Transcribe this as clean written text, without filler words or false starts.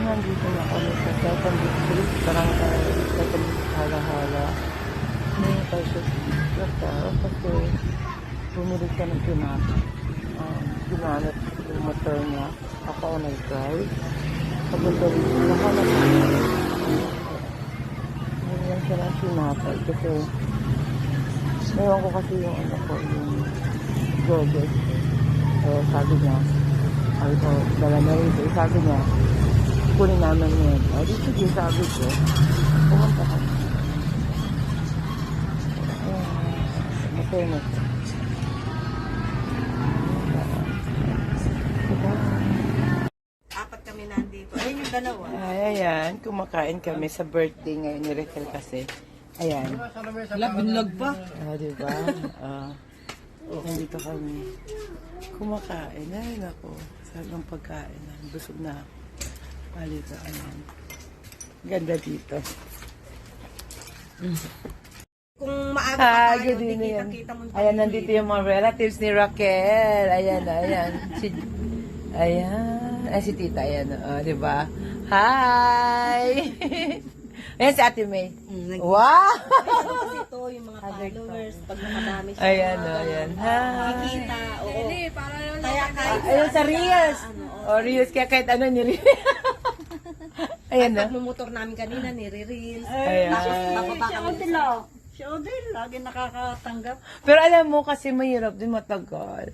nandito na kami sa second district, barangay second hala-hala. May purchase hotel kasi bumili ka ng ginamit yung motor niya. Ako ang nag-drive. Papunta dito, nakalap niya. Ngayon siya ng sinapay kasi ngayon ko kasi yung ano ko, yung joggers. Sabi niya, ay ko, dala na rin ito. Sabi niya, kunin naman yun. Ay, di sige, sabi ko, pumunta ka. Masaya na ito. Apat kami nandito. Ayun yung dalawa. Ay, ayan, kumakain kami sa birthday ngayon ni Raquel kasi. Ayan. Wala, binlog pa. Diba? Nandito kami. Kumakain. Ay, naku. Sagang pagkain. Busog na ako. Halika, ayan. Ganda dito. Kung maaga pa tayo, good hindi evening. kita mo. Ayan, nandito yung mga relatives ni Raquel. Ayan, ayan. Ayan. Ay, si tita, ayan. Di ba? Hi! Ayan si Ate May. Wow! Kasi ito, yung mga followers, pag nakadami siya. Ayan, ayan. Hi! Makikita, oo. Kaya kahit Ayun sa Reels. Reels. Kaya kahit ano niya Reels. Ayan na. pagmumotor namin kanina, nire-reels. Ayan. Tapos, bababa kami. Si Odell, lagi nakakatanggap. Pero alam mo kasi mahirap din matagal.